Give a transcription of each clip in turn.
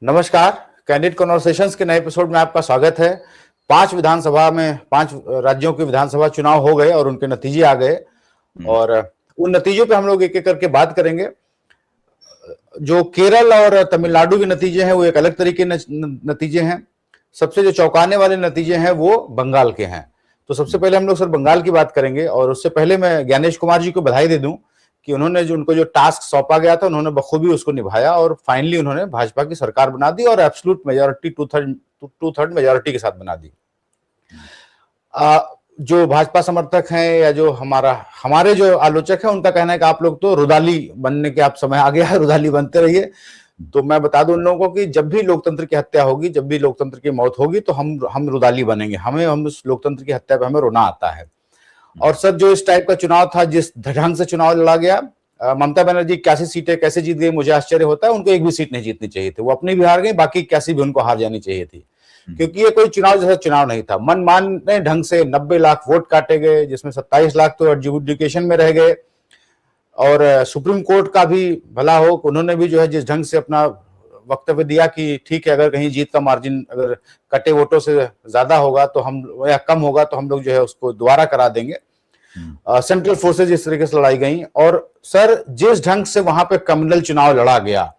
नमस्कार। Candidate conversations के नए एपिसोड में आपका स्वागत है। 5 राज्यों के विधानसभा चुनाव हो गए और उनके नतीजे आ गए और उन नतीजों पे हम लोग एक एक करके बात करेंगे। जो केरल और तमिलनाडु के नतीजे हैं वो एक अलग तरीके नतीजे हैं। सबसे जो चौंकाने वाले नतीजे हैं वो बंगाल के हैं। तो सबसे पहले हम लोग सर बंगाल की बात करेंगे और उससे पहले मैं ज्ञानेश कुमार जी को बधाई दे दूं कि उन्होंने जो टास्क सौंपा गया था उन्होंने बखूबी उसको निभाया और फाइनली उन्होंने भाजपा की सरकार बना दी और absolute majority two third majority के साथ बना दी। जो भाजपा समर्थक हैं या जो हमारे जो आलोचक हैं उनका कहना है कि आप लोग तो रुदाली बनने के आप समय आ गया है, रुदाली बनते रहिए। तो मैं बता दूं उन लोगों को कि जब भी लोकतंत्र की हत्या होगी, जब भी लोकतंत्र की मौत होगी तो हम रुदाली बनेंगे। हम उस लोकतंत्र की हत्या पे हमें रोना आता है। और सर जो इस टाइप का चुनाव था, जिस ढंग से चुनाव लड़ा गया, ममता बनर्जी 81 सीटें कैसे जीत गई मुझे आश्चर्य होता है। उनको एक भी सीट नहीं जीतनी चाहिए थी, वो अपनी भी हार गई, बाकी 81 भी उनको हार जानी चाहिए थी, क्योंकि ये कोई चुनाव जैसा चुनाव नहीं था। मनमाने ढंग से 90 लाख वोट काटे गए, जिसमें 27 लाख तो एडजुडिकेशन में रह गए। और सुप्रीम कोर्ट का भी भला हो, उन्होंने भी जो है जिस ढंग से अपना वक्तव्य दिया कि ठीक है, अगर कहीं जीत का मार्जिन अगर कटे वोटों से ज्यादा होगा तो हम या कम होगा तो हम लोग जो है उसको दोबारा करा देंगे। सेंट्रल फोर्सेज इस तरीके से लड़ाई गई। और सर जिस ढंग से वहां पे कम्युनल चुनाव लड़ा गया,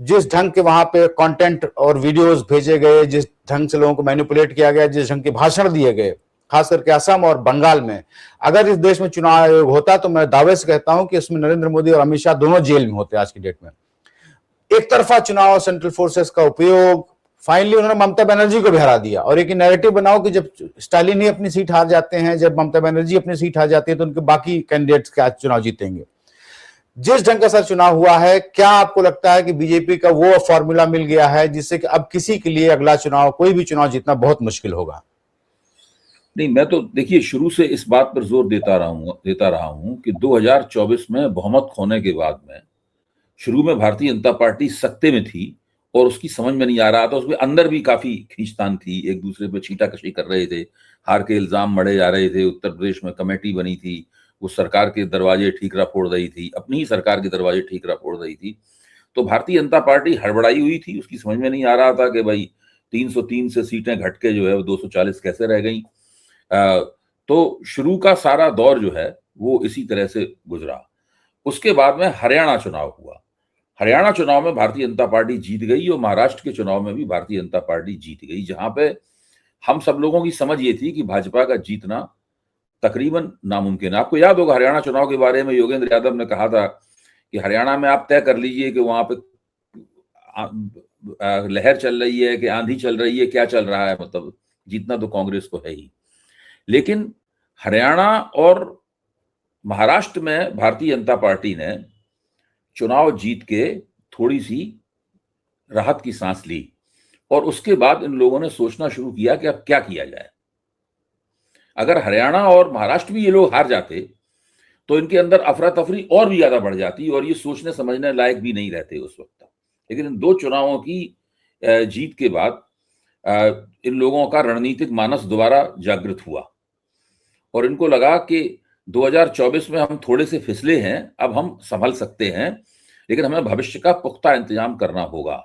जिस ढंग के वहां पे कंटेंट और वीडियोस भेजे गए, जिस ढंग से लोगों को मैनिपुलेट किया गया, जिस ढंग के भाषण दिए गए, खास करके असम और बंगाल में, अगर इस देश में चुनाव आयोग होता तो मैं दावे से कहता हूं कि इसमें नरेंद्र मोदी और अमित शाह दोनों जेल में होते आज की डेट में। एक तरफा चुनाव, सेंट्रल फोर्सेस का उपयोग, फाइनली उन्होंने ममता बनर्जी को भी हरा दिया। और एक नैरेटिव बनाओ कि जब स्टालिन ही अपनी सीट हार जाते हैं, जब ममता बनर्जी अपनी सीट हार जाती है तो उनके बाकी कैंडिडेट्स क्या चुनाव जीतेंगे। जिस ढंग का सर चुनाव हुआ है, क्या आपको लगता है कि बीजेपी का वो फॉर्मूला मिल गया है जिससे कि अब किसी के लिए अगला चुनाव, कोई भी चुनाव जीतना बहुत मुश्किल होगा? नहीं, मैं तो देखिए शुरू से इस बात पर जोर देता रहा हूं कि 2024 में बहुमत खोने के बाद में शुरू में भारतीय जनता पार्टी सत्ते में थी और उसकी समझ में नहीं आ रहा था। उसके अंदर भी काफी खींचतान थी, एक दूसरे पे छींटाकशी कर रहे थे, हार के इल्जाम मढ़े जा रहे थे। उत्तर प्रदेश में कमेटी बनी थी, वो सरकार के दरवाजे ठीकरा फोड़ रही थी, अपनी ही सरकार के दरवाजे ठीकरा फोड़ रही थी। तो भारतीय जनता पार्टी हड़बड़ाई हुई थी, उसकी समझ में नहीं आ रहा था कि भाई 303 से सीटें घट के जो है वो 240 कैसे रह गई। तो शुरू का सारा दौर जो है वो इसी तरह से गुजरा। उसके बाद में हरियाणा चुनाव हुआ। हरियाणा चुनाव में भारतीय जनता पार्टी जीत गई और महाराष्ट्र के चुनाव में भी भारतीय जनता पार्टी जीत गई, जहां पे हम सब लोगों की समझ ये थी कि भाजपा का जीतना तकरीबन नामुमकिन है। आपको याद होगा हरियाणा चुनाव के बारे में योगेंद्र यादव ने कहा था कि हरियाणा में आप तय कर लीजिए कि वहां पे लहर चल रही है कि आंधी चल रही है, क्या चल रहा है, मतलब जीतना तो कांग्रेस को है ही। लेकिन हरियाणा और महाराष्ट्र में भारतीय जनता पार्टी ने चुनाव जीत के थोड़ी सी राहत की सांस ली और उसके बाद इन लोगों ने सोचना शुरू किया कि अब क्या किया जाए। अगर हरियाणा और महाराष्ट्र भी ये लोग हार जाते तो इनके अंदर अफरा तफरी और भी ज्यादा बढ़ जाती और ये सोचने समझने लायक भी नहीं रहते उस वक्त। लेकिन इन दो चुनावों की जीत के बाद इन लोगों का रणनीतिक मानस दोबारा जागृत हुआ और इनको लगा कि 2024 में हम थोड़े से फिसले हैं, अब हम संभल सकते हैं, लेकिन हमें भविष्य का पुख्ता इंतजाम करना होगा।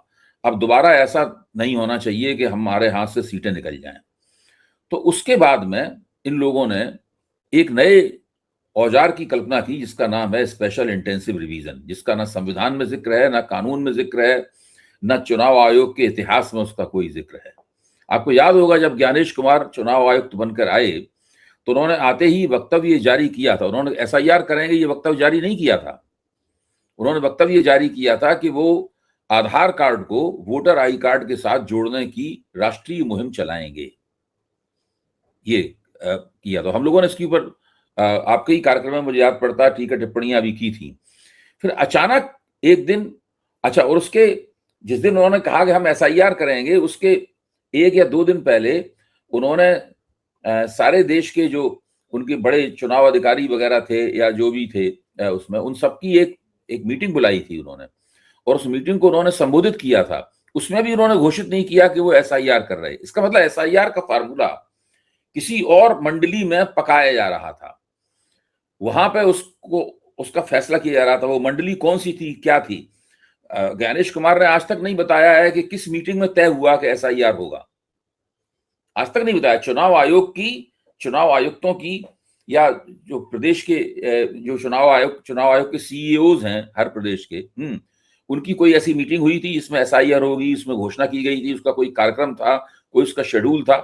अब दोबारा ऐसा नहीं होना चाहिए कि हमारे हाथ से सीटें निकल जाएं। तो उसके बाद में इन लोगों ने एक नए औजार की कल्पना की जिसका नाम है स्पेशल इंटेंसिव रिवीजन, जिसका ना संविधान में जिक्र है, ना कानून में जिक्र है, ना चुनाव आयोग के इतिहास में उसका कोई जिक्र है। आपको याद होगा जब ज्ञानेश कुमार चुनाव आयुक्त बनकर आए तो उन्होंने आते ही वक्तव्य जारी किया था। उन्होंने एसआईआर करेंगे ये वक्तव्य जारी नहीं किया था। उन्होंने वक्तव्य जारी किया था कि वो आधार कार्ड को वोटर आई कार्ड के साथ जोड़ने की राष्ट्रीय मुहिम चलाएंगे। ये किया तो हम लोगों ने इसके ऊपर आपके ही कार्यक्रम में मुझे याद पड़ता है टीका टिप्पणियां भी की थी। फिर अचानक एक दिन, अच्छा, और उसके जिस दिन उन्होंने कहा कि हम एसआईआर करेंगे उसके 1 या 2 दिन पहले उन्होंने सारे देश के जो उनके बड़े चुनाव अधिकारी वगैरह थे या जो भी थे उसमें उन सबकी एक मीटिंग बुलाई थी उन्होंने और उस मीटिंग को उन्होंने संबोधित किया था। उसमें भी उन्होंने घोषित नहीं किया कि वो एसआईआर कर रहे। इसका मतलब एसआईआर का फार्मूला किसी और मंडली में पकाया जा रहा था, वहां पे उसका फैसला किया जा रहा था। वो मंडली कौन सी थी, क्या थी, ज्ञानेश कुमार ने आज तक नहीं बताया है कि किस मीटिंग में तय हुआ कि एसआईआर होगा, आज तक नहीं बताया। चुनाव आयुक्तों की या जो प्रदेश के जो चुनाव आयोग के सीईओज हैं हर प्रदेश के, उनकी कोई ऐसी मीटिंग हुई थी जिसमें एसआईआर होगी, इसमें घोषणा की गई थी, उसका कोई कार्यक्रम था, कोई उसका शेड्यूल था?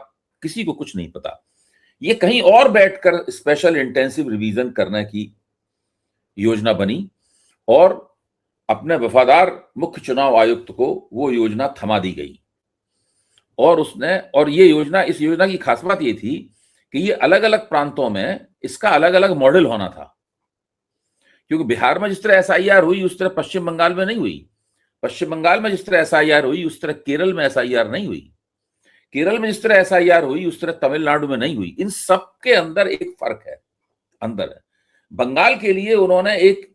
किसी को कुछ नहीं पता। ये कहीं और बैठकर स्पेशल इंटेंसिव रिवीजन करने की योजना बनी और अपने वफादार मुख्य चुनाव आयुक्त को वो योजना थमा दी गई। और इस योजना की खास बात ये थी कि ये अलग अलग प्रांतों में इसका अलग अलग मॉडल होना था, क्योंकि बिहार में जिस तरह एसआईआर हुई उस तरह पश्चिम बंगाल में नहीं हुई, पश्चिम बंगाल में जिस तरह एसआईआर हुई उस तरह केरल में एसआईआर नहीं हुई, केरल में जिस तरह एसआईआर हुई उस तरह तमिलनाडु में नहीं हुई। इन सब के अंदर एक फर्क है, अंदर है। बंगाल के लिए उन्होंने एक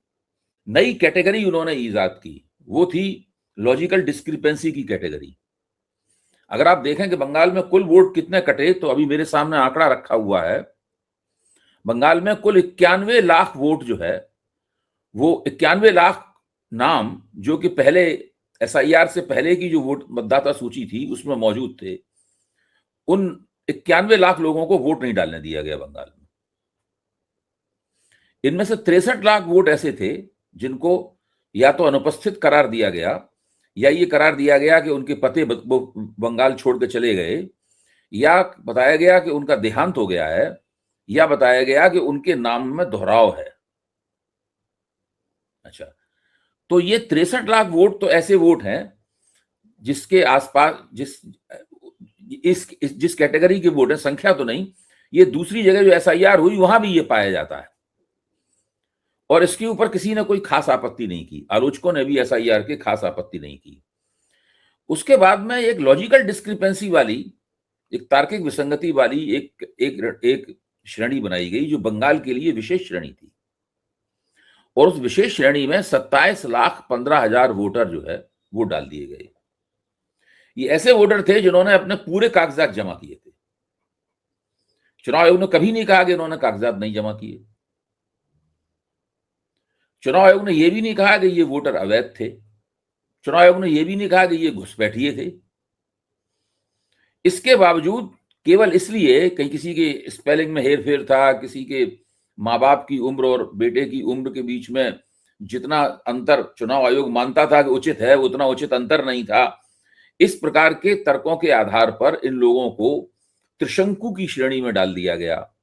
नई कैटेगरी उन्होंने ईजाद की, वो थी लॉजिकल डिस्क्रिपेंसी की कैटेगरी। अगर आप देखें कि बंगाल में कुल वोट कितने कटे, तो अभी मेरे सामने आंकड़ा रखा हुआ है, बंगाल में कुल 91 लाख वोट जो है, वो 91 लाख नाम जो कि पहले एसआईआर से पहले की जो वोट मतदाता सूची थी उसमें मौजूद थे, उन 91 लाख लोगों को वोट नहीं डालने दिया गया बंगाल में। इनमें से 63 लाख वोट ऐसे थे जिनको या तो अनुपस्थित करार दिया गया, या ये करार दिया गया कि उनके पति बंगाल छोड़ के चले गए, या बताया गया कि उनका देहांत हो गया है, या बताया गया कि उनके नाम में दोहराव है। अच्छा, तो ये 63 लाख वोट तो ऐसे वोट हैं जिसके आसपास जिस कैटेगरी के वोट है, संख्या तो नहीं, ये दूसरी जगह जो एसआईआर हुई वहां भी ये पाया जाता है, और इसके ऊपर किसी ने कोई खास आपत्ति नहीं की, आलोचकों ने भी एसआईआर के खास आपत्ति नहीं की। उसके बाद में एक लॉजिकल डिस्क्रिपेंसी वाली, एक तार्किक विसंगति वाली एक श्रेणी बनाई गई जो बंगाल के लिए विशेष श्रेणी थी, और उस विशेष श्रेणी में 27,15,000 वोटर जो है वो डाल दिए गए। ये ऐसे वोटर थे जिन्होंने अपने पूरे कागजात जमा किए थे। चुनाव आयोग ने कभी नहीं कहा कि इन्होंने कागजात नहीं जमा किए। चुनाव आयोग ने यह भी नहीं कहा कि ये वोटर अवैध थे। चुनाव आयोग ने यह भी नहीं कहा कि ये घुसपैठिए थे। इसके बावजूद केवल इसलिए कहीं किसी के स्पेलिंग में हेरफेर था, किसी के माँ बाप की उम्र और बेटे की उम्र के बीच में जितना अंतर चुनाव आयोग मानता था कि उचित है, उतना उचित अंतर नहीं था, इस प्रकार के तर्कों के आधार पर इन लोगों को त्रिशंकु की श्रेणी में डाल दिया गया।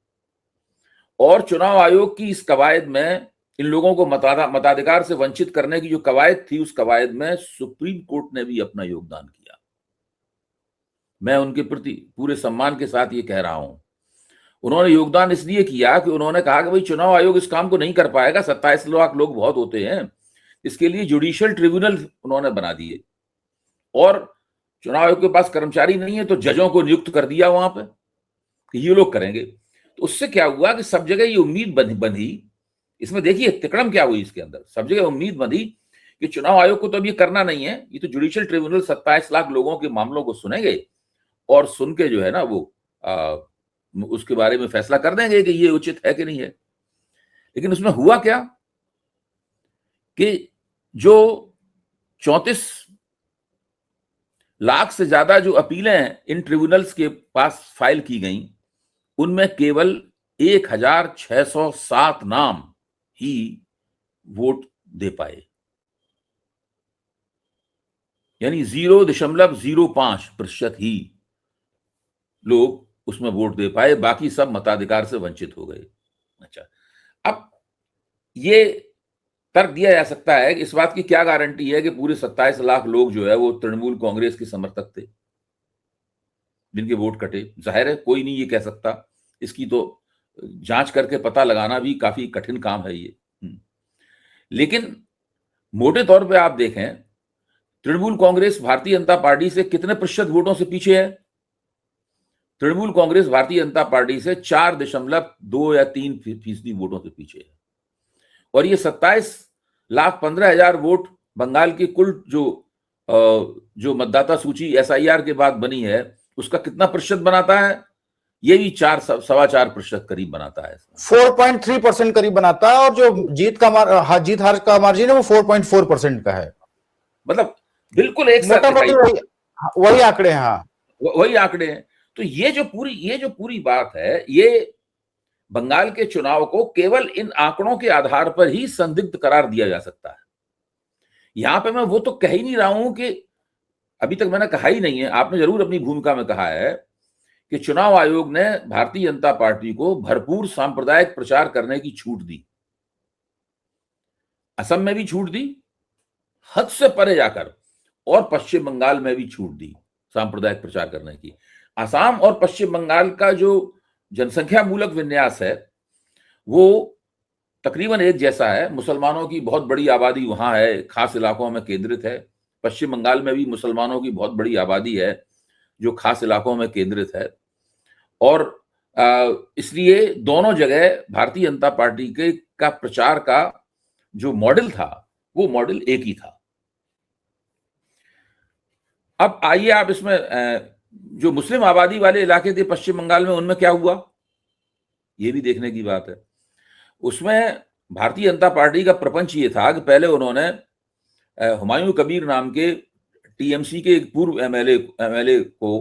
और चुनाव आयोग की इस कवायद में इन लोगों को मताधिकार से वंचित करने की जो कवायद थी, उस कवायद में सुप्रीम कोर्ट ने भी अपना योगदान किया। मैं उनके प्रति पूरे सम्मान के साथ ये कह रहा हूं, उन्होंने योगदान इसलिए किया कि उन्होंने कहा कि भाई चुनाव आयोग इस काम को नहीं कर पाएगा, 27 लाख लोग बहुत होते हैं, इसके लिए जुडिशियल ट्रिब्यूनल उन्होंने बना दिए, और चुनाव आयोग के पास कर्मचारी नहीं है तो जजों को नियुक्त कर दिया वहां पे कि ये लोग करेंगे। तो उससे क्या हुआ कि सब जगह ये उम्मीद बंधी, इसमें देखिए तिकड़म क्या हुई इसके अंदर, सब जगह उम्मीद बंधी कि चुनाव आयोग को तो अब ये करना नहीं है, ये तो जुडिशियल ट्रिब्यूनल 27 लाख लोगों के मामलों को सुनेंगे और सुन के जो है ना वो उसके बारे में फैसला कर देंगे कि ये उचित है कि नहीं है। लेकिन उसमें हुआ क्या कि जो 34 लाख से ज्यादा जो अपीलें इन ट्रिब्यूनल्स के पास फाइल की गईं, उनमें केवल 1,607 नाम ही वोट दे पाए, यानी 0.05% ही लोग उसमें वोट दे पाए, बाकी सब मताधिकार से वंचित हो गए। अच्छा, अब ये तर्क दिया जा सकता है कि इस बात की क्या गारंटी है कि पूरे 27 लाख लोग जो है वो तृणमूल कांग्रेस के समर्थक थे जिनके वोट कटे। जाहिर है कोई नहीं ये कह सकता, इसकी तो जांच करके पता लगाना भी काफी कठिन काम है ये। लेकिन मोटे तौर पे आप देखें, तृणमूल कांग्रेस भारतीय जनता पार्टी से कितने प्रतिशत वोटों से पीछे है? तृणमूल कांग्रेस भारतीय जनता पार्टी से 4.2 या 3% वोटों से पीछे है। और ये 27,15,000 वोट बंगाल की कुल जो मतदाता सूची एसआईआर के बाद बनी है उसका कितना प्रतिशत बनाता है? ये भी 4.25% करीब बनाता है, 4.3% करीब बनाता है, और जो जीत हार का मार्जिन है वो 4.4% का है। मतलब बिल्कुल एक साथ मोटा मोटी वही आंकड़े हैं। हाँ, वही आंकड़े हैं। तो ये जो पूरी बात है, ये बंगाल के चुनाव को केवल इन आंकड़ों के आधार पर ही संदिग्ध करार दिया जा सकता है। यहां पे मैं वो तो कह ही नहीं रहा हूं कि, अभी तक मैंने कहा ही नहीं है, आपने जरूर अपनी भूमिका में कहा है कि चुनाव आयोग ने भारतीय जनता पार्टी को भरपूर सांप्रदायिक प्रचार करने की छूट दी। असम में भी छूट दी, हद से परे जाकर, और पश्चिम बंगाल में भी छूट दी सांप्रदायिक प्रचार करने की। असम और पश्चिम बंगाल का जो जनसंख्या मूलक विन्यास है वो तकरीबन एक जैसा है। मुसलमानों की बहुत बड़ी आबादी वहां है, खास इलाकों में केंद्रित है। पश्चिम बंगाल में भी मुसलमानों की बहुत बड़ी आबादी है जो खास इलाकों में केंद्रित है। और इसलिए दोनों जगह भारतीय जनता पार्टी के का प्रचार का जो मॉडल था वो मॉडल एक ही था। अब आइए आप इसमें जो मुस्लिम आबादी वाले इलाके थे पश्चिम बंगाल में, उनमें क्या हुआ ये भी देखने की बात है। उसमें भारतीय जनता पार्टी का प्रपंच ये था कि पहले उन्होंने हुमायूं कबीर नाम के टीएमसी के एक पूर्व एमएलए को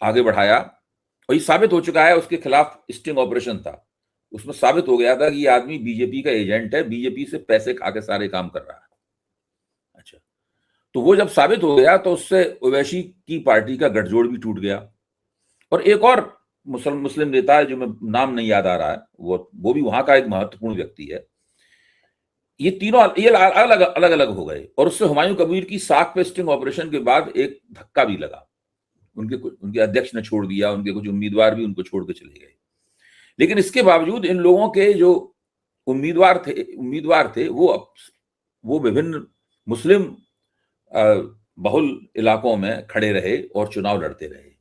आगे बढ़ाया, और ये साबित हो चुका है, उसके खिलाफ स्टिंग ऑपरेशन था, उसमें साबित हो गया था कि ये आदमी बीजेपी का एजेंट है, बीजेपी से पैसे खा के सारे काम कर रहा है। अच्छा, तो वो जब साबित हो गया तो उससे ओवैसी की पार्टी का गठजोड़ भी टूट गया। और एक और मुस्लिम नेता है जो मैं नाम नहीं याद आ रहा है, वो भी वहां का एक महत्वपूर्ण व्यक्ति है। ये तीनों ये अलग अलग हो गए, और उससे हुमायूं कबीर की साख पे स्टिंग ऑपरेशन के बाद एक धक्का भी लगा। उनके अध्यक्ष ने छोड़ दिया, उनके कुछ उम्मीदवार भी उनको छोड़ के चले गए। लेकिन इसके बावजूद इन लोगों के जो उम्मीदवार थे वो विभिन्न मुस्लिम बहुल इलाकों में खड़े रहे और चुनाव लड़ते रहे।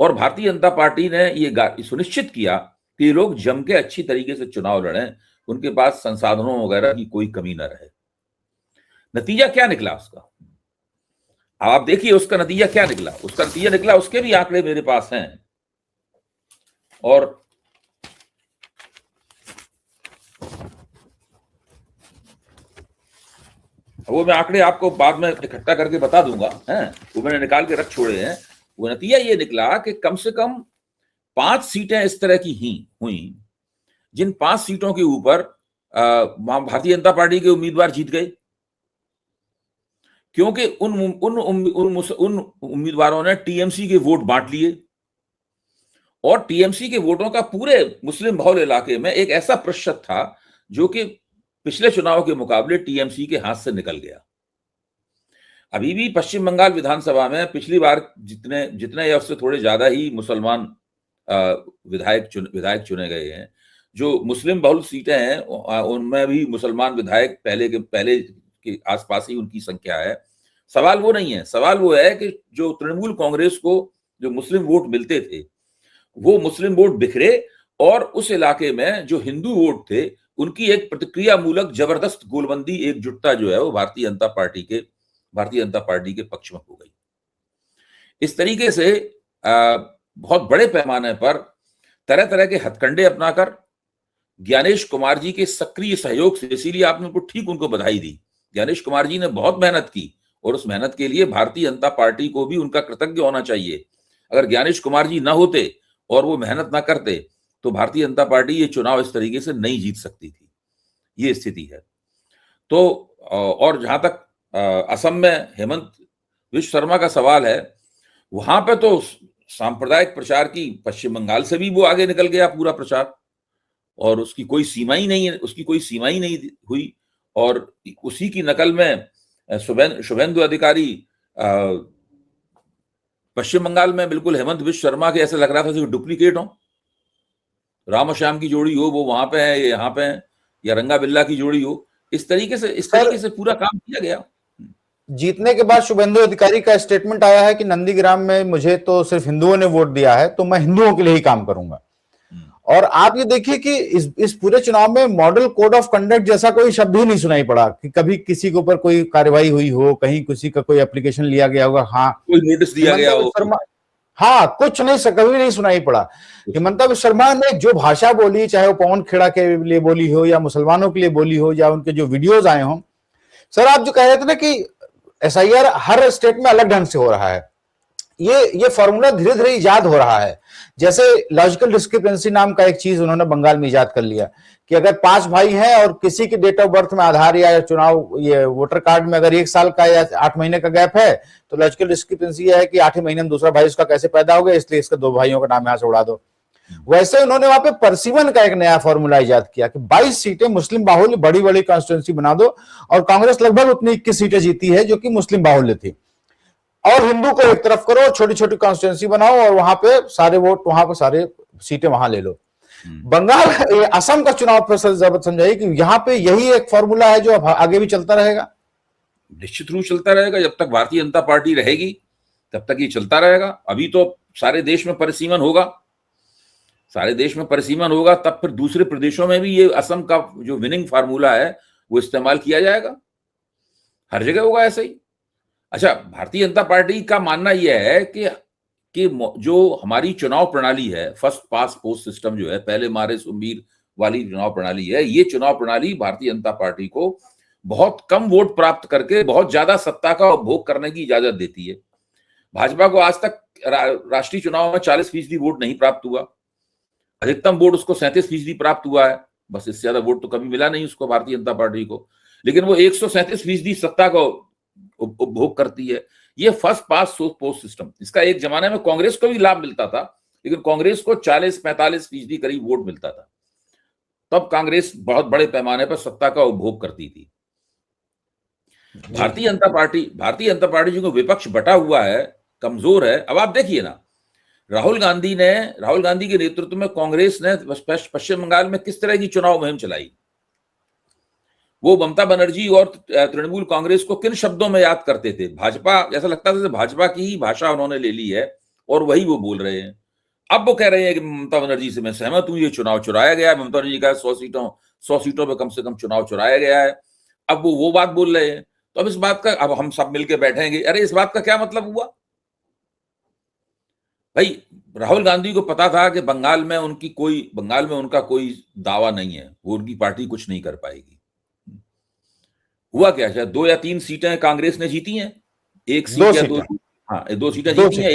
और भारतीय जनता पार्टी ने ये सुनिश्चित किया कि ये लोग जम के अच्छी तरीके से चुनाव लड़ें, उनके पास संसाधनों वगैरह की कोई कमी ना रहे। नतीजा क्या निकला उसका, आप देखिए उसका नतीजा क्या निकला। उसका नतीजा निकला, उसके भी आंकड़े मेरे पास हैं, और वो मैं आंकड़े आपको बाद में इकट्ठा करके बता दूंगा, हैं वो मैंने निकाल के रख छोड़े हैं। वो नतीजा ये निकला कि कम से कम 5 सीटें इस तरह की ही हुई जिन 5 सीटों के ऊपर भारतीय जनता पार्टी के उम्मीदवार जीत गए, क्योंकि उन उम्मीदवारों ने टीएमसी के वोट बांट लिए, और टीएमसी के वोटों का पूरे मुस्लिम बहुल इलाके में एक ऐसा प्रतिशत था जो कि पिछले चुनाव के मुकाबले टीएमसी के हाथ से निकल गया। अभी भी पश्चिम बंगाल विधानसभा में पिछली बार जितने या उससे थोड़े ज्यादा ही मुसलमान विधायक चुने गए हैं। जो मुस्लिम बहुल सीटें हैं उनमें भी मुसलमान विधायक पहले के आसपास ही उनकी संख्या है। सवाल वो नहीं है, सवाल वो है कि जो तृणमूल कांग्रेस को जो मुस्लिम वोट मिलते थे वो मुस्लिम वोट बिखरे, और उस इलाके में जो हिंदू वोट थे उनकी एक प्रतिक्रिया मूलक जबरदस्त गोलबंदी, एकजुटता जो है वो भारतीय जनता पार्टी के पक्ष में हो गई। इस तरीके से बहुत बड़े पैमाने पर तरह तरह के हथकंडे अपनाकर ज्ञानेश कुमार जी के सक्रिय सहयोग से, इसीलिए आपने उनको बधाई दी। ज्ञानेश कुमार जी ने बहुत मेहनत की, और उस मेहनत के लिए भारतीय जनता पार्टी को भी उनका कृतज्ञ होना चाहिए। अगर ज्ञानेश कुमार जी ना होते और वो मेहनत ना करते तो भारतीय जनता पार्टी ये चुनाव इस तरीके से नहीं जीत सकती थी। ये स्थिति है। तो और जहां तक असम में हेमंत विश्व शर्मा का सवाल है, वहां पे तो सांप्रदायिक प्रचार की पश्चिम बंगाल से भी वो आगे निकल गया पूरा प्रचार, और उसकी कोई सीमा ही नहीं हुई। और उसी की नकल में शुभेंदु अधिकारी पश्चिम बंगाल में बिल्कुल हेमंत विश्व शर्मा के ऐसे लग रहा था जो डुप्लीकेट हो। राम और श्याम की जोड़ी हो, वो वहां पे है, ये यहाँ पे है, या रंगा बिल्ला की जोड़ी हो। इस तरीके से पूरा काम किया गया। जीतने के बाद शुभेंदु अधिकारी का स्टेटमेंट आया है कि नंदीग्राम में मुझे तो सिर्फ हिंदुओं ने वोट दिया है, तो मैं हिंदुओं के लिए ही काम करूंगा। और आप ये देखिए कि इस पूरे चुनाव में मॉडल कोड ऑफ कंडक्ट जैसा कोई शब्द ही नहीं सुनाई पड़ा कि कभी किसी के ऊपर कोई कार्रवाई हुई हो, कहीं किसी का कोई एप्लीकेशन लिया गया होगा, हाँ कोई नोटिस दिया गया हो, हाँ कुछ नहीं, कभी नहीं सुनाई पड़ा। हिमंता विश्व शर्मा ने जो भाषा बोली, चाहे वो पवन खेड़ा के लिए बोली हो या मुसलमानों के लिए बोली हो या उनके जो वीडियोज आए हों, सर आप जो कह रहे थे ना कि SIR हर स्टेट में अलग ढंग से हो रहा है। ये फॉर्मूला धीरे धीरे इजाद हो रहा है। जैसे लॉजिकल डिस्क्रिपेंसी नाम का एक चीज उन्होंने बंगाल में इजाद कर लिया कि अगर 5 भाई हैं और किसी के डेट ऑफ बर्थ में आधार या चुनाव ये वोटर कार्ड में अगर 1 साल का या 8 महीने का गैप है, तो लॉजिकल डिस्क्रिपेंसी है कि 8 महीने में दूसरा भाई उसका कैसे पैदा हो गया, इसलिए इसके 2 भाइयों का नाम यहां से उड़ा दो। वैसे उन्होंने वहां पे परसिमन का एक नया फॉर्मूला इजाद किया कि 22 सीटें मुस्लिम बाहुल्य बड़ी बड़ी कॉन्स्टिट्यूंसी बना दो, और कांग्रेस लगभग उतनी 21 सीटें जीती है जो कि मुस्लिम बाहुल्य थी। और हिंदू को एक तरफ करो, छोटी छोटी कॉन्स्टिट्यूंसी बनाओ और वहां पे सारे वोट, वहां पे सारे सीटें वहां ले लो। बंगाल असम का चुनाव प्रोसेस जब समझाइए कि यहाँ पे यही एक फॉर्मूला है जो आगे भी चलता रहेगा। निश्चित रूप चलता रहेगा, जब तक भारतीय जनता पार्टी रहेगी तब तक ये चलता रहेगा। अभी तो सारे देश में परिसीमन होगा, सारे देश में परिसीमन होगा, तब फिर दूसरे प्रदेशों में भी ये असम का जो विनिंग फार्मूला है वो इस्तेमाल किया जाएगा, हर जगह होगा ऐसे ही। अच्छा, भारतीय जनता पार्टी का मानना यह है कि जो हमारी चुनाव प्रणाली है, फर्स्ट पास पोस्ट सिस्टम जो है, पहले मारे सुमीर वाली चुनाव प्रणाली है, ये चुनाव प्रणाली भारतीय जनता पार्टी को बहुत कम वोट प्राप्त करके बहुत ज्यादा सत्ता का उपभोग करने की इजाजत देती है। भाजपा को आज तक राष्ट्रीय चुनाव में 40% वोट नहीं प्राप्त हुआ, अधिकतम वोट उसको 37% प्राप्त हुआ है, बस इससे ज्यादा वोट तो कभी मिला नहीं उसको, भारतीय जनता पार्टी को, लेकिन वो 137% सत्ता को उपभोग करती है। ये फर्स्ट पास पोस्ट सिस्टम, इसका एक जमाने में कांग्रेस को भी लाभ मिलता था, लेकिन कांग्रेस को 40-45% करीब वोट मिलता था, तब कांग्रेस बहुत बड़े पैमाने पर सत्ता का उपभोग करती थी। भारतीय जनता पार्टी जो विपक्ष बटा हुआ है, कमजोर है। अब आप देखिए ना, राहुल गांधी के नेतृत्व में कांग्रेस ने पश्चिम बंगाल में किस तरह की चुनाव मुहिम चलाई। वो ममता बनर्जी और तृणमूल कांग्रेस को किन शब्दों में याद करते थे। भाजपा, ऐसा लगता था भाजपा की ही भाषा उन्होंने ले ली है और वही वो बोल रहे हैं। अब वो कह रहे हैं कि ममता बनर्जी से मैं सहमत हूं, ये चुनाव चुराया गया है। ममता बनर्जी का 100 सीटों पर कम से कम चुनाव चुराया गया है। अब वो बात बोल रहे हैं, तो अब इस बात का, अब हम सब मिलकर बैठेंगे, अरे इस बात का क्या मतलब हुआ भाई? राहुल गांधी को पता था कि बंगाल में उनका कोई दावा नहीं है, वो उनकी पार्टी कुछ नहीं कर पाएगी। हुआ क्या, शायद 2 या 3 सीटें कांग्रेस ने जीती हैं, 1 सीट या 2, हाँ 2 सीटें जीती हैं,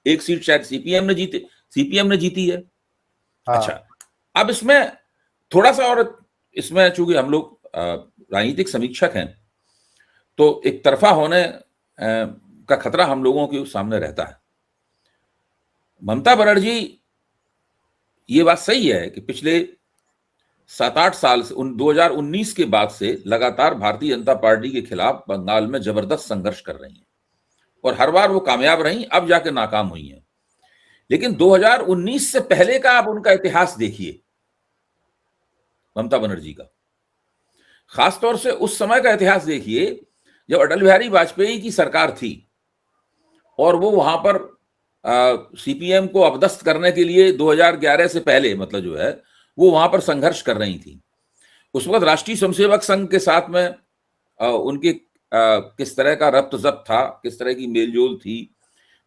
एक सीट शायद सीपीएम ने जीती है। हाँ। अच्छा, अब इसमें थोड़ा सा और, इसमें चूंकि हम लोग राजनीतिक समीक्षक हैं, तो एक तरफा होने का खतरा हम लोगों के सामने रहता है। ममता बनर्जी, ये बात सही है कि पिछले 7-8 साल से 2019 के बाद से लगातार भारतीय जनता पार्टी के खिलाफ बंगाल में जबरदस्त संघर्ष कर रही हैं और हर बार वो कामयाब रही, अब जाके नाकाम हुई हैं। लेकिन 2019 से पहले का आप उनका इतिहास देखिए, ममता बनर्जी का खासतौर से उस समय का इतिहास देखिए जब अटल बिहारी वाजपेयी की सरकार थी और वो वहां पर सीपीएम को अपदस्थ करने के लिए 2011 से पहले, मतलब जो है, वो वहां पर संघर्ष कर रही थी। उस वक्त राष्ट्रीय स्वयंसेवक संघ के साथ में उनके किस तरह का रब्त जब्त था, किस तरह की मेलजोल थी।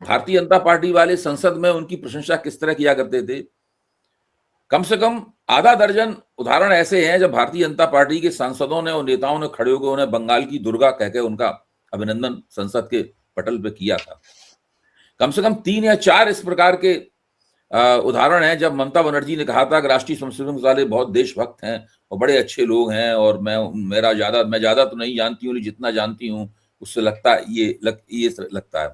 भारतीय जनता पार्टी वाले संसद में उनकी प्रशंसा किस तरह किया करते थे। कम से कम आधा दर्जन उदाहरण ऐसे हैं जब भारतीय जनता पार्टी के सांसदों ने और नेताओं ने खड़े होकर उन्हें बंगाल की दुर्गा कहकर उनका अभिनंदन संसद के पटल पे किया था। कम से कम 3 या 4 इस प्रकार के उदाहरण है जब ममता बनर्जी ने कहा था कि राष्ट्रीय स्वयंसेवक वाले बहुत देशभक्त हैं और बड़े अच्छे लोग हैं और मैं ज्यादा तो नहीं जानती हूँ, जितना जानती हूँ उससे लगता है ये लगता है।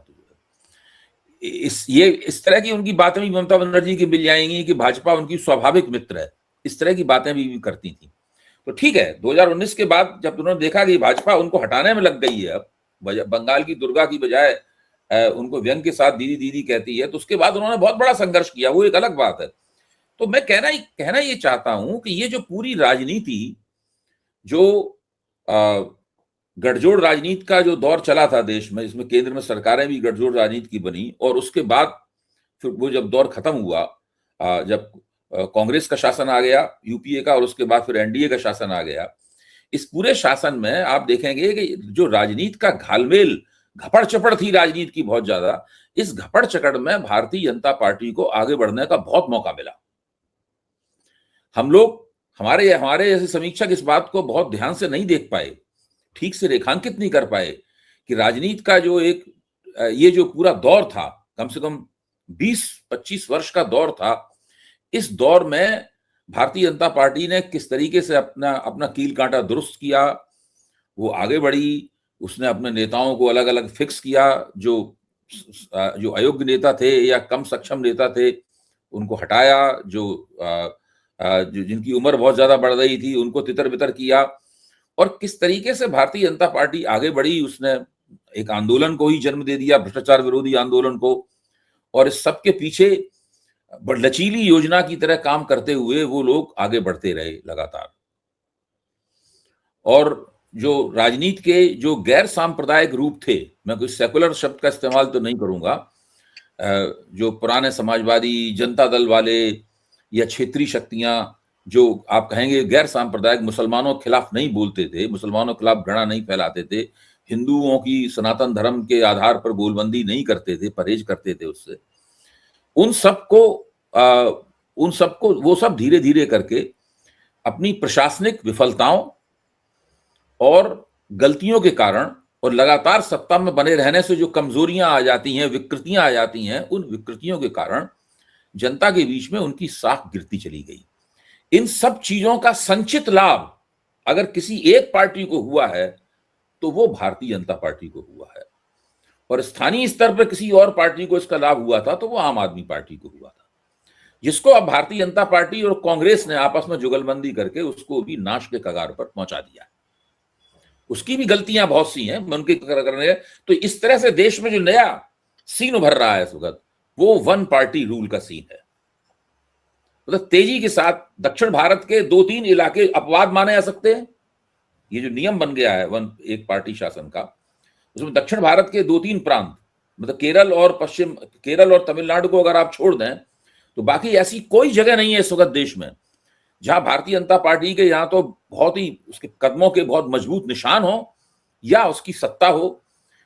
इस तरह की उनकी बातें भी ममता बनर्जी की मिल जाएंगी कि भाजपा उनकी स्वाभाविक मित्र है, इस तरह की बातें भी करती थी। तो ठीक है, 2019 के बाद जब उन्होंने देखा कि भाजपा उनको हटाने में लग गई है, अब बंगाल की दुर्गा की बजाय उनको व्यंग के साथ दीदी दीदी कहती है, तो उसके बाद उन्होंने बहुत बड़ा संघर्ष किया, वो एक अलग बात है। तो मैं कहना ये चाहता हूं कि ये जो पूरी राजनीति, जो गठजोड़ राजनीति का जो दौर चला था देश में, इसमें केंद्र में सरकारें भी गठजोड़ राजनीति की बनी और उसके बाद फिर वो जब दौर खत्म हुआ, जब कांग्रेस का शासन आ गया यूपीए का और उसके बाद फिर एनडीए का शासन आ गया, इस पूरे शासन में आप देखेंगे कि जो राजनीति का घालमेल, घपड़ चपड़ थी राजनीति की बहुत ज्यादा, इस घपड़ चकड़ में भारतीय जनता पार्टी को आगे बढ़ने का बहुत मौका मिला। हम लोग, हमारे जैसे समीक्षक इस बात को बहुत ध्यान से नहीं देख पाए, ठीक से रेखांकित नहीं कर पाए कि राजनीति का जो एक ये जो पूरा दौर था, कम से कम 20-25 वर्ष का दौर था, इस दौर में भारतीय जनता पार्टी ने किस तरीके से अपना कील कांटा दुरुस्त किया, वो आगे बढ़ी, उसने अपने नेताओं को अलग अलग फिक्स किया, जो अयोग्य नेता थे या कम सक्षम नेता थे उनको हटाया, जो जिनकी उम्र बहुत ज्यादा बढ़ रही थी उनको तितर बितर किया, और किस तरीके से भारतीय जनता पार्टी आगे बढ़ी। उसने एक आंदोलन को ही जन्म दे दिया, भ्रष्टाचार विरोधी आंदोलन को, और इस सब के पीछे लचीली योजना की तरह काम करते हुए वो लोग आगे बढ़ते रहे लगातार। और जो राजनीति के जो गैर सांप्रदायिक रूप थे, मैं कोई सेकुलर शब्द का इस्तेमाल तो नहीं करूंगा, जो पुराने समाजवादी, जनता दल वाले या क्षेत्रीय शक्तियां, जो आप कहेंगे गैर सांप्रदायिक, मुसलमानों के खिलाफ नहीं बोलते थे, मुसलमानों के खिलाफ घृणा नहीं फैलाते थे, हिंदुओं की सनातन धर्म के आधार पर गोलबंदी नहीं करते थे, परहेज करते थे उससे, उन सबको वो सब धीरे धीरे करके अपनी प्रशासनिक विफलताओं और गलतियों के कारण और लगातार सत्ता में बने रहने से जो कमजोरियां आ जाती हैं, विकृतियां आ जाती हैं, उन विकृतियों के कारण जनता के बीच में उनकी साख गिरती चली गई। इन सब चीजों का संचित लाभ अगर किसी एक पार्टी को हुआ है तो वो भारतीय जनता पार्टी को हुआ है, और स्थानीय स्तर पर किसी और पार्टी को इसका लाभ हुआ था तो वो आम आदमी पार्टी को हुआ था, जिसको अब भारतीय जनता पार्टी और कांग्रेस ने आपस में जुगलबंदी करके उसको भी नाश के कगार पर पहुंचा दिया। उसकी भी गलतियां बहुत सी हैं उनके करने। तो इस तरह से देश में जो नया सीन उभर रहा है इस वक्त, वो वन पार्टी रूल का सीन है। मतलब तेजी के साथ दक्षिण भारत के 2-3 इलाके अपवाद माने जा सकते हैं। ये जो नियम बन गया है एक पार्टी शासन का, उसमें दक्षिण भारत के 2-3 प्रांत, मतलब केरल और तमिलनाडु को अगर आप छोड़ दें तो बाकी ऐसी कोई जगह नहीं है इस वक्त देश में जहां भारतीय जनता पार्टी के यहाँ तो बहुत ही उसके कदमों के बहुत मजबूत निशान हो, या उसकी सत्ता हो,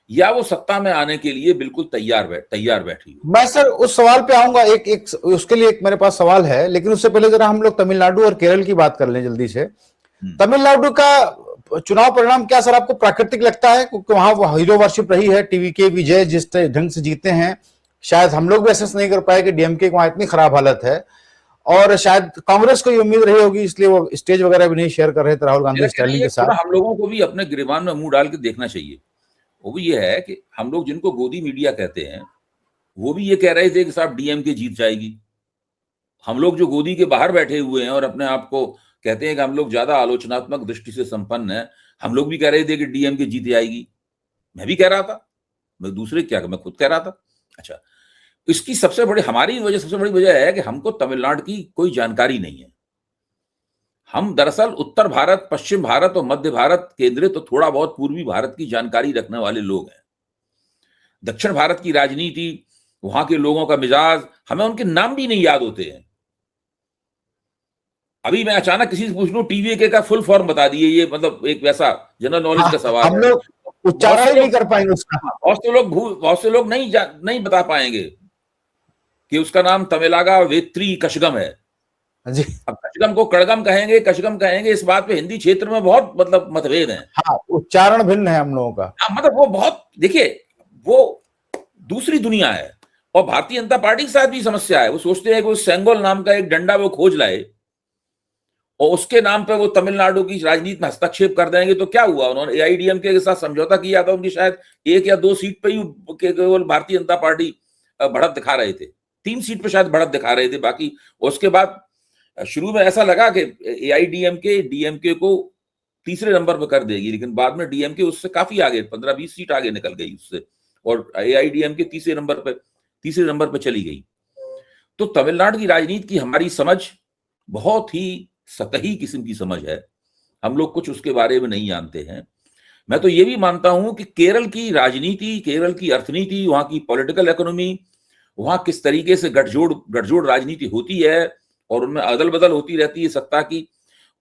या वो सत्ता में आने के लिए बिल्कुल तैयार बैठी हो। मैं सर उस सवाल पे आऊंगा, उसके लिए एक मेरे पास सवाल है, लेकिन उससे पहले जरा हम लोग तमिलनाडु और केरल की बात कर लें जल्दी से। तमिलनाडु का चुनाव परिणाम क्या सर आपको प्राकृतिक लगता है? क्योंकि वहां हीरो वर्शिप रही है, टीवीके विजय जिस ढंग से जीते हैं, शायद हम लोग भी एसेस नहीं कर पाए कि डीएमके की वहां इतनी खराब हालत है, और शायद कांग्रेस को ये उम्मीद रही होगी, इसलिए वो स्टेज वगैरह भी नहीं शेयर कर रहे थे राहुल गांधी स्टालिन के साथ। हम लोगों को भी अपने गिरेबान में मुंह डाल के देखना चाहिए। वो भी ये है कि हम लोग जिनको गोदी मीडिया कहते हैं वो भी ये कह रहे थे कि साहब डीएमके जीत जाएगी। हम लोग जो गोदी के बाहर बैठे हुए हैं और अपने आप को कहते हैं कि हम लोग ज्यादा आलोचनात्मक दृष्टि से संपन्न हैं, हम लोग भी कह रहे थे कि डीएमके जीत जाएगी। मैं भी कह रहा था, मैं दूसरे क्या, मैं खुद कह रहा था। अच्छा, इसकी सबसे बड़ी वजह है कि हमको तमिलनाडु की कोई जानकारी नहीं है। हम दरअसल उत्तर भारत, पश्चिम भारत और मध्य भारत केंद्रित तो थोड़ा बहुत पूर्वी भारत की जानकारी रखने वाले लोग हैं। दक्षिण भारत की राजनीति, वहां के लोगों का मिजाज, हमें उनके नाम भी नहीं याद होते हैं। अभी मैं अचानक किसी से पूछ लूं टीवीके का फुल फॉर्म बता दिए, ये मतलब एक वैसा जनरल नॉलेज का सवाल हम लोग उच्चारण नहीं कर पाएंगे उसका। बहुत से लोग नहीं बता पाएंगे कि उसका नाम तमिलागा वेत्री कशगम है जी। अब कशगम को कड़गम कहेंगे, कशगम कहेंगे, इस बात पे हिंदी क्षेत्र में बहुत मतलब मतभेद हैं। हाँ, उच्चारण भिन्न है हम लोगों का। मतलब वो बहुत, देखिए वो दूसरी दुनिया है। और भारतीय जनता पार्टी के साथ भी समस्या है। वो सोचते हैं कि उस सेंगोल नाम का एक डंडा वो खोज लाए और उसके नाम पे वो तमिलनाडु की राजनीति में हस्तक्षेप कर देंगे तो क्या हुआ? उन्होंने एआईडीएमके के साथ समझौता किया था, उनकी शायद 1 या 2 सीट पे ही केवल भारतीय जनता पार्टी बढ़त दिखा रहे थे, 3 सीट पे शायद बढ़त दिखा रहे थे। बाकी उसके बाद शुरू में ऐसा लगा कि एआईडीएमके डीएमके को तीसरे नंबर पर कर देगी, लेकिन बाद में डीएमके उससे काफी आगे 15-20 सीट आगे निकल गई उससे, और एआईडीएमके तीसरे नंबर पर चली गई। तो तमिलनाडु की राजनीति की हमारी समझ बहुत ही सतही किस्म की समझ है, हम लोग कुछ उसके बारे में नहीं जानते हैं। मैं तो ये भी मानता हूं कि केरल की राजनीति, केरल की अर्थनीति, वहां की पॉलिटिकल इकोनॉमी, वहां किस तरीके से गठजोड़ राजनीति होती है और उनमें अदल बदल होती रहती है सत्ता की,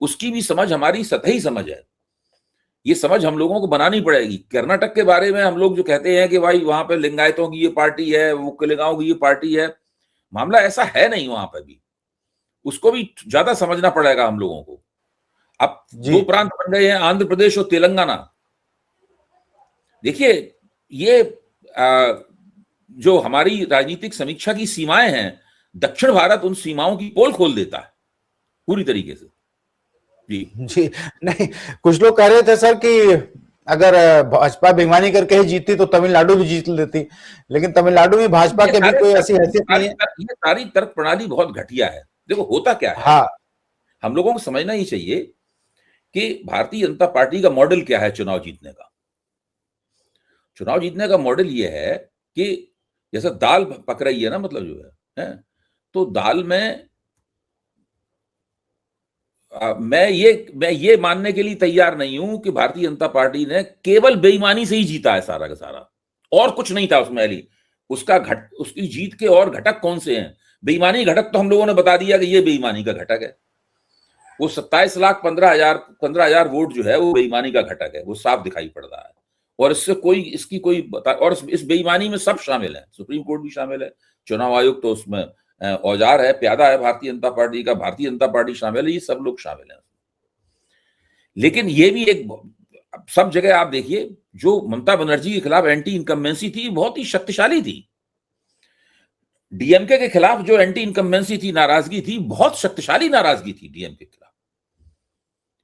उसकी भी समझ हमारी सतही समझ है। ये समझ हम लोगों को बनानी पड़ेगी। कर्नाटक के बारे में हम लोग जो कहते हैं कि भाई वहां पे लिंगायतों की ये पार्टी है, वो कोलेगांव की ये पार्टी है, मामला ऐसा है नहीं वहां पर भी। उसको भी ज्यादा समझना पड़ेगा हम लोगों को। अब 2 प्रांत बन गए हैं, आंध्र प्रदेश और तेलंगाना। देखिए, ये जो हमारी राजनीतिक समीक्षा की सीमाएं हैं, दक्षिण भारत उन सीमाओं की पोल खोल देता है पूरी तरीके से। जी नहीं, कुछ लोग कह रहे थे सर कि अगर भाजपा बेईमानी करके ही जीती तो तमिलनाडु भी जीत लेती, लेकिन तमिलनाडु में भाजपा के भी कोई ऐसी हैसियत नहीं है। ये सारी तर्क प्रणाली बहुत घटिया है। देखो होता क्या है, हाँ, हम लोगों को समझना ही चाहिए कि भारतीय जनता पार्टी का मॉडल क्या है चुनाव जीतने का। चुनाव जीतने का मॉडल ये है कि जैसे दाल पक रही है ना, मतलब जो है तो दाल में मैं ये मानने के लिए तैयार नहीं हूं कि भारतीय जनता पार्टी ने केवल बेईमानी से ही जीता है सारा का सारा, और कुछ नहीं था उसमें। अली उसकी जीत के और घटक कौन से हैं? बेईमानी घटक तो हम लोगों ने बता दिया कि ये बेईमानी का घटक है। वो 27,15,000 वोट जो है वो बेईमानी का घटक है, वो साफ दिखाई पड़ रहा है। और और इस बेईमानी में सब शामिल है, सुप्रीम कोर्ट भी शामिल है, चुनाव आयोग तो उसमें औजार है, प्यादा है भारतीय जनता पार्टी का, भारतीय जनता पार्टी शामिल है, ये सब लोग शामिल हैं। लेकिन ये भी एक, सब जगह आप देखिए, जो ममता बनर्जी के खिलाफ एंटी इनकम्बेंसी थी बहुत ही शक्तिशाली थी। डीएमके के खिलाफ जो एंटी इनकम्बेंसी थी, नाराजगी थी, बहुत शक्तिशाली नाराजगी थी डीएमके के खिलाफ।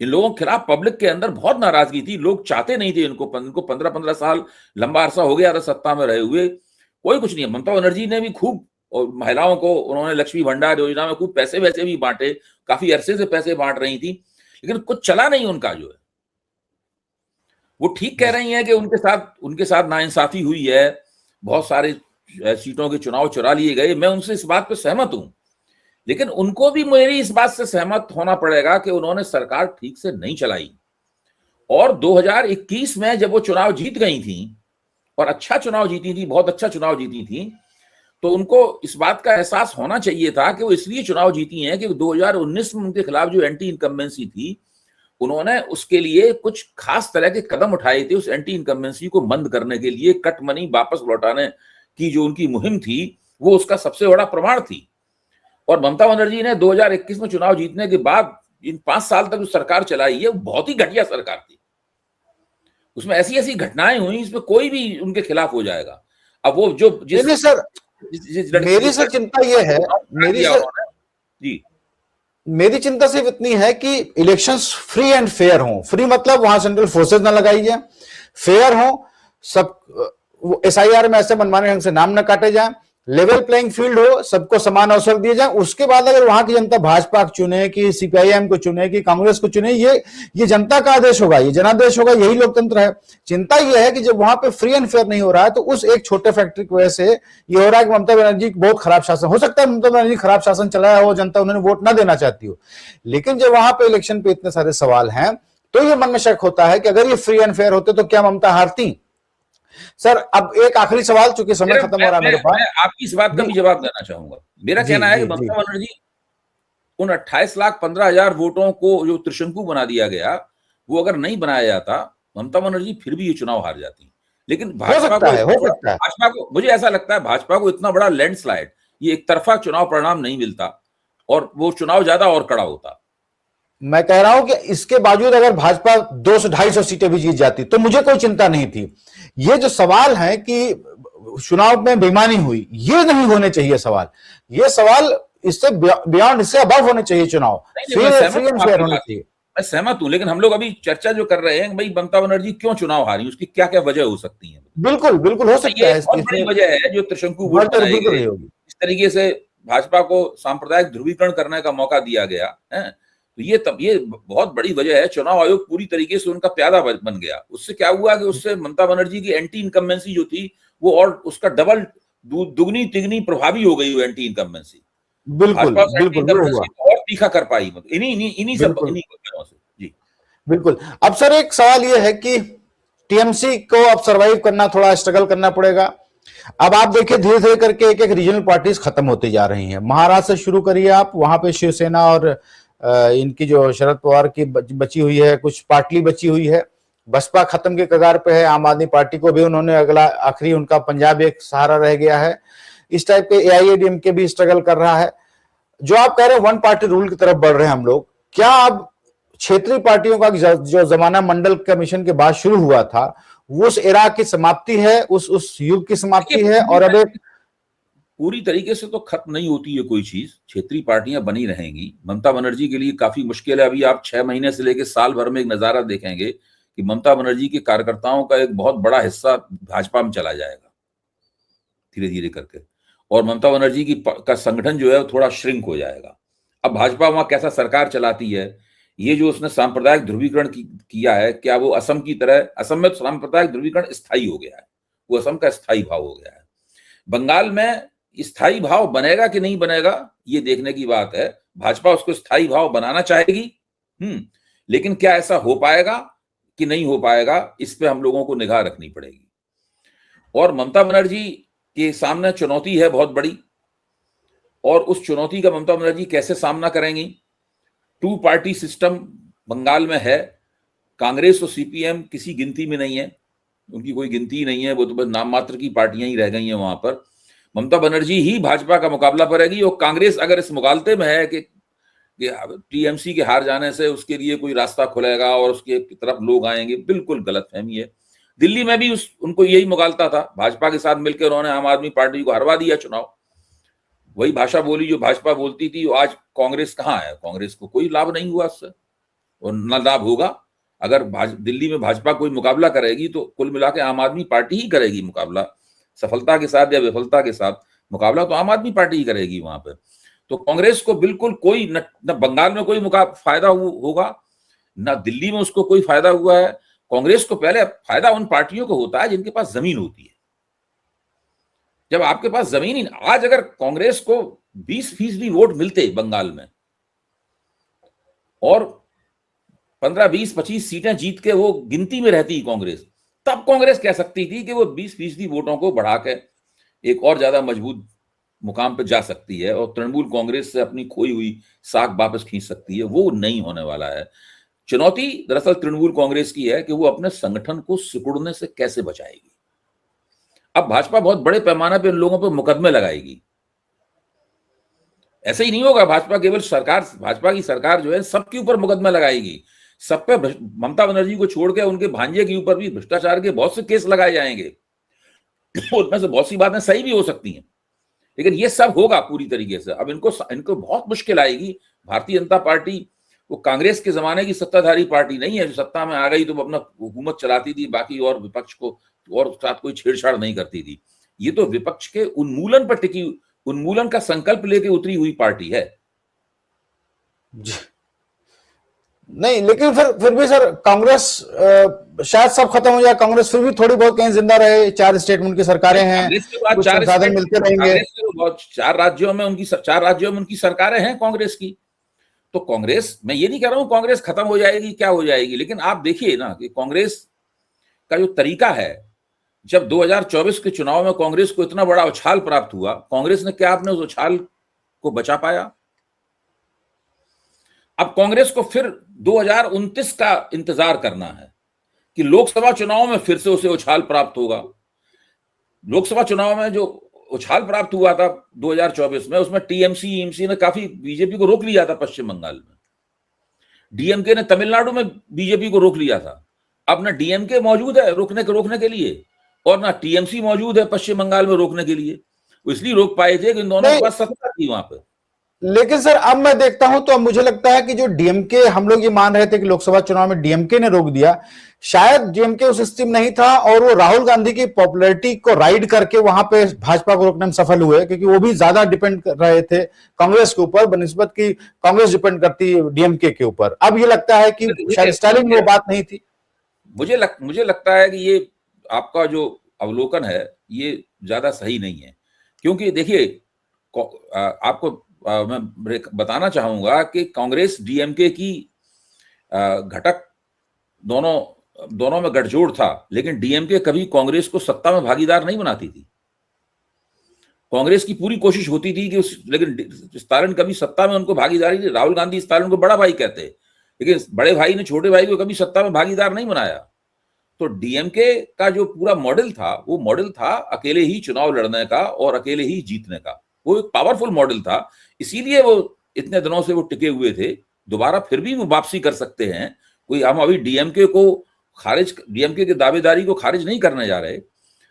इन लोगों के खिलाफ पब्लिक के अंदर बहुत नाराजगी थी, लोग चाहते नहीं थे इनको 15-15 साल लंबा अरसा हो गया सत्ता में रहे हुए, कोई कुछ नहीं है। ममता बनर्जी ने भी खूब, और महिलाओं को उन्होंने लक्ष्मी भंडार योजना में खूब पैसे वैसे भी बांटे, काफी अरसे से पैसे बांट रही थी, लेकिन कुछ चला नहीं उनका जो है। वो ठीक कह रही हैं कि उनके साथ नाइंसाफी हुई है, बहुत सारे सीटों के चुनाव चुरा लिए गए, मैं उनसे इस बात पर सहमत हूं, लेकिन उनको भी मेरी इस बात से सहमत होना पड़ेगा कि उन्होंने सरकार ठीक से नहीं चलाई। और 2021 में जब वो चुनाव जीत गई थी और अच्छा चुनाव जीती थी, बहुत अच्छा चुनाव जीती थी, तो उनको इस बात का एहसास होना चाहिए था कि वो इसलिए चुनाव जीती हैं कि 2019 में उनके खिलाफ जो एंटी इनकम्बेंसी थी, उन्होंने उसके लिए कुछ खास तरह के कदम उठाए थे उस एंटी इनकम्बेंसी को बंद करने के लिए। कट मनी वापस लौटाने की जो उनकी मुहिम थी, वो उसका सबसे बड़ा प्रमाण थी। और ममता बनर्जी ने 2021 में चुनाव जीतने के बाद इन 5 साल तक जो सरकार चलाई है, वो बहुत ही घटिया सरकार थी। उसमें ऐसी ऐसी घटनाएं हुई, इसमें कोई भी उनके खिलाफ हो जाएगा। अब वो जो मेरी सर चिंता ये है, मेरी चिंता सिर्फ इतनी है कि इलेक्शंस फ्री एंड फेयर हों। फ्री मतलब वहां सेंट्रल फोर्सेज ना लगाई जाए, फेयर हो, सब एसआईआर में ऐसे मनमाने ढंग से नाम न काटे जाए, लेवल प्लेइंग फील्ड हो, सबको समान अवसर दिए जाए। उसके बाद अगर वहां की जनता भाजपा को चुने कि सीपीआईएम को चुने कि कांग्रेस को चुने, ये जनता का आदेश होगा, ये जनादेश होगा, यही लोकतंत्र है। चिंता यह है कि जब वहां पे फ्री एंड फेयर नहीं हो रहा है, तो उस एक छोटे फैक्ट्री की वजह से ये हो रहा है कि ममता बनर्जी बहुत खराब शासन, हो सकता है ममता बनर्जी खराब शासन चलाया हो, जनता उन्होंने वोट ना देना चाहती हो, लेकिन जब वहां पे इलेक्शन पे इतने सारे सवाल हैं, तो ये मन में शक होता है कि अगर ये फ्री एंड फेयर होते तो क्या ममता हारती। सर अब एक आखिरी सवाल, चूंकि समय खत्म हो रहा है मेरे पास, मैं आपकी इस बात का भी जवाब देना चाहूंगा। मेरा कहना है कि ममता बनर्जी उन 28,15,000 वोटों को जो त्रिशंकु बना दिया गया, वो अगर नहीं बनाया जाता, ममता बनर्जी फिर भी ये चुनाव हार जाती। लेकिन भाजपा को मुझे ऐसा लगता है, भाजपा को इतना बड़ा लैंडस्लाइड, ये एक तरफा चुनाव परिणाम नहीं मिलता, और वो चुनाव ज्यादा और कड़ा होता। मैं कह रहा हूं कि इसके बावजूद अगर भाजपा 200-250 सीटें भी जीत जाती तो मुझे कोई चिंता नहीं थी। ये जो सवाल है कि चुनाव में बेईमानी हुई, ये नहीं होने चाहिए सवाल। ये सवाल इससे बियॉन्ड, इससे अबव होने चाहिए चुनाव, फ्री एंड फेयर होना चाहिए। मैं सहमत हूं, लेकिन हम लोग अभी चर्चा जो कर रहे हैं, भाई ममता बनर्जी क्यों चुनाव हारी, उसकी क्या क्या वजह हो सकती है। बिल्कुल बिल्कुल हो सकता है, बहुत बड़ी वजह है जो त्रिशंकु वोट बनाए गए, इस तरीके से भाजपा को सांप्रदायिक ध्रुवीकरण करने का मौका दिया गया है, तो ये बहुत बड़ी वजह है। चुनाव आयोग पूरी तरीके से उनका प्यादा बन गया। उससे क्या हुआ कि उससे ममता बनर्जी की एंटी इनकम्बेंसी जो थी, वो और उसका डबल दुगनी तिगनी प्रभावी हो गई वो एंटी इनकम्बेंसी। बिल्कुल और तीखा कर पाई, इन्हीं सब वजहों से। जी बिल्कुल। अब सर एक सवाल ये है कि टीएमसी को अब सर्वाइव करना, थोड़ा स्ट्रगल करना पड़ेगा। अब आप देखिए धीरे धीरे करके एक एक रीजनल पार्टीज खत्म होती जा रही हैं। महाराष्ट्र से शुरू करिए आप, वहां पे शिवसेना और इनकी जो शरद पवार की बची हुई है, कुछ पार्टी बची हुई है, बसपा खत्म के कगार पे है, आम आदमी पार्टी को भी उन्होंने अगला आखिरी उनका पंजाब एक सहारा रह गया है। इस टाइप के एआईएडीएमके भी स्ट्रगल कर रहा है। जो आप कह रहे हैं वन पार्टी रूल की तरफ बढ़ रहे हैं हम लोग, क्या अब क्षेत्रीय पार्टियों का जो जमाना मंडल कमीशन के बाद शुरू हुआ था, वो उस एरा की समाप्ति है, उस युग की समाप्ति है। और अब एक पूरी तरीके से तो खत्म नहीं होती है कोई चीज, क्षेत्रीय पार्टियां बनी रहेंगी। ममता बनर्जी के लिए काफी मुश्किल है। अभी आप 6 महीने से लेकर साल भर में एक नजारा देखेंगे कि ममता बनर्जी के कार्यकर्ताओं का एक बहुत बड़ा हिस्सा भाजपा में चला जाएगा धीरे धीरे करके, और ममता बनर्जी का संगठन जो है वो थोड़ा श्रिंक हो जाएगा। अब भाजपा वहां कैसा सरकार चलाती है, ये जो उसने सांप्रदायिक ध्रुवीकरण किया है, क्या वो असम की तरह, असम में तो सांप्रदायिक ध्रुवीकरण स्थायी हो गया है, वो असम का स्थायी भाव हो गया है। बंगाल में स्थायी भाव बनेगा कि नहीं बनेगा ये देखने की बात है। भाजपा उसको स्थायी भाव बनाना चाहेगी, लेकिन क्या ऐसा हो पाएगा कि नहीं हो पाएगा, इस पे हम लोगों को निगाह रखनी पड़ेगी। और ममता बनर्जी के सामने चुनौती है बहुत बड़ी, और उस चुनौती का ममता बनर्जी कैसे सामना करेंगी। 2 पार्टी सिस्टम बंगाल में है, कांग्रेस और सीपीएम किसी गिनती में नहीं है, उनकी कोई गिनती नहीं है, वो तो बस नाम मात्र की पार्टियां ही रह गई हैं वहां पर। ममता बनर्जी ही भाजपा का मुकाबला करेगी, और कांग्रेस अगर इस मुगालते में है कि टीएमसी के हार जाने से उसके लिए कोई रास्ता खुलेगा और उसके तरफ लोग आएंगे, बिल्कुल गलतफहमी है। दिल्ली में भी उनको यही मुगालता था, भाजपा के साथ मिलकर उन्होंने आम आदमी पार्टी को हरवा दिया चुनाव, वही भाषा बोली जो भाजपा बोलती थी। आज कांग्रेस कहाँ है, कांग्रेस को कोई लाभ नहीं हुआ उससे, और न लाभ होगा। अगर दिल्ली में भाजपा कोई मुकाबला करेगी तो कुल मिला के आम आदमी पार्टी ही करेगी मुकाबला, सफलता के साथ या विफलता के साथ मुकाबला तो आम आदमी पार्टी ही करेगी वहां पर। तो कांग्रेस को बिल्कुल कोई न बंगाल में कोई फायदा होगा, न दिल्ली में उसको कोई फायदा हुआ है। कांग्रेस को पहले फायदा उन पार्टियों को होता है जिनके पास जमीन होती है। जब आपके पास जमीन ही, आज अगर कांग्रेस को 20% वोट मिलते बंगाल में और 15, 20, 25 सीटें जीत के वो गिनती में रहती कांग्रेस, तब कांग्रेस कह सकती थी कि वो 20% वोटों को बढ़ा के एक और ज्यादा मजबूत मुकाम पर जा सकती है और तृणमूल कांग्रेस से अपनी खोई हुई साख वापस खींच सकती है। वो नहीं होने वाला है। चुनौती दरअसल तृणमूल कांग्रेस की है कि वो अपने संगठन को सिकुड़ने से कैसे बचाएगी। अब भाजपा बहुत बड़े पैमाने पर इन लोगों पर मुकदमे लगाएगी। ऐसे ही नहीं होगा, भाजपा केवल सरकार, भाजपा की सरकार जो है सबके ऊपर मुकदमा लगाएगी, सब पे। ममता बनर्जी को छोड़ के उनके भांजे के ऊपर भी भ्रष्टाचार के बहुत से केस लगाए जाएंगे। उनमें से बहुत सी बातें सही भी हो सकती हैं, लेकिन ये सब होगा पूरी तरीके से। अब इनको बहुत मुश्किल आएगी। भारतीय जनता पार्टी वो कांग्रेस के जमाने की सत्ताधारी पार्टी नहीं है जो सत्ता में आ गई तो अपना हुकूमत चलाती थी, बाकी और विपक्ष को और साथ कोई छेड़छाड़ नहीं करती थी। ये तो विपक्ष के उन्मूलन पर टिकी, उन्मूलन का संकल्प लेके उतरी हुई पार्टी है। नहीं, लेकिन फिर भी सर कांग्रेस शायद सब खत्म हो जाए, कांग्रेस फिर भी थोड़ी बहुत कहीं जिंदा रहे। 4 स्टेटमेंट की सरकारें हैं, कुछ संसाधन मिलते रहेंगे। 4 राज्यों में उनकी सरकारें हैं कांग्रेस की। तो कांग्रेस, मैं ये नहीं कह रहा हूं कांग्रेस खत्म हो जाएगी, क्या हो जाएगी, लेकिन आप देखिए ना कि कांग्रेस का जो तरीका है, जब 2024 के चुनाव में कांग्रेस को इतना बड़ा उछाल प्राप्त हुआ, कांग्रेस ने क्या आपने उस उछाल को बचा पाया? अब कांग्रेस को फिर 2029 का इंतजार करना है कि लोकसभा चुनाव में फिर से उसे उछाल प्राप्त होगा। लोकसभा चुनाव में जो उछाल प्राप्त हुआ था 2024 में, उसमें टीएमसी ने काफी बीजेपी को रोक लिया था पश्चिम बंगाल में, डीएमके ने तमिलनाडु में बीजेपी को रोक लिया था। अब ना डीएमके मौजूद है रोकने के लिए, और ना टीएमसी मौजूद है पश्चिम बंगाल में रोकने के लिए। इसलिए रोक पाए थे कि इन दोनों के पास सत्ता थी वहां पर। लेकिन सर अब मैं देखता हूं तो अब मुझे लगता है कि जो डीएमके, हम लोग ये मान रहे थे कि लोकसभा चुनाव में डीएमके ने रोक दिया, शायद डीएमके उस स्थिति में नहीं था और वो राहुल गांधी की पॉपुलैरिटी को राइड करके वहां पे भाजपा को रोकने में सफल हुए, क्योंकि वो भी ज्यादा डिपेंड कर रहे थे कांग्रेस के ऊपर बनिस्बत की कांग्रेस डिपेंड करती डीएमके के ऊपर। अब ये लगता है कि शायद स्टालिन में वो बात नहीं थी। मुझे लगता है कि ये आपका जो अवलोकन है ये ज्यादा सही नहीं है, क्योंकि देखिए आपको मैं बताना चाहूंगा कि कांग्रेस डीएमके की घटक दोनों में गठजोड़ था, लेकिन डीएमके कभी कांग्रेस को सत्ता में भागीदार नहीं बनाती थी। कांग्रेस की पूरी कोशिश होती थी कि लेकिन स्टालिन कभी सत्ता में उनको भागीदारी नहीं। राहुल गांधी स्टालिन को बड़ा भाई कहते हैं, लेकिन बड़े भाई ने छोटे भाई को कभी सत्ता में भागीदार नहीं बनाया। तो डीएमके का जो पूरा मॉडल था, वो मॉडल था अकेले ही चुनाव लड़ने का और अकेले ही जीतने का। वो एक पावरफुल मॉडल था, इसीलिए वो इतने दिनों से वो टिके हुए थे दोबारा फिर भी वो वापसी कर सकते हैं। कोई हम अभी डीएमके की दावेदारी को खारिज नहीं करने जा रहे,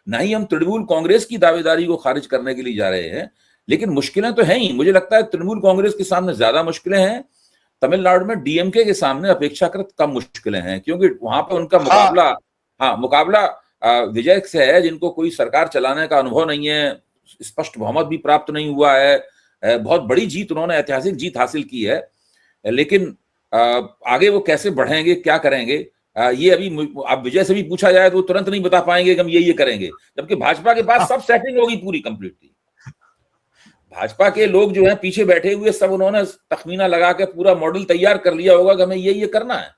ना ही हम तृणमूल कांग्रेस की दावेदारी को खारिज करने के लिए जा रहे हैं, लेकिन मुश्किलें तो हैं ही। मुझे लगता है तृणमूल कांग्रेस के सामने ज्यादा मुश्किलें हैं, तमिलनाडु में डीएमके के सामने अपेक्षाकृत कम मुश्किलें हैं, क्योंकि वहां पे उनका मुकाबला विजय से है, जिनको कोई सरकार चलाने का अनुभव नहीं है, स्पष्ट बहुमत भी प्राप्त नहीं हुआ है, बहुत बड़ी जीत उन्होंने, ऐतिहासिक जीत हासिल की है, लेकिन आगे वो कैसे बढ़ेंगे, क्या करेंगे, ये अभी अब विजय से भी पूछा जाए तो वो तुरंत नहीं बता पाएंगे कि हम ये करेंगे, जबकि भाजपा के पास सब सेटिंग होगी पूरी कंप्लीटली। भाजपा के लोग जो हैं पीछे बैठे हुए, सब उन्होंने तखमीना लगा के पूरा मॉडल तैयार कर लिया होगा कि हमें ये करना है।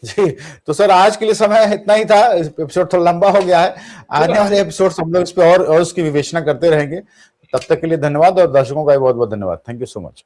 जी, तो सर आज के लिए समय इतना ही था, एपिसोड थोड़ा लंबा हो गया है, आने वाले एपिसोड हम लोग इस पे और उसकी विवेचना करते रहेंगे। तब तक के लिए धन्यवाद, और दर्शकों का भी बहुत बहुत धन्यवाद। Thank you so much.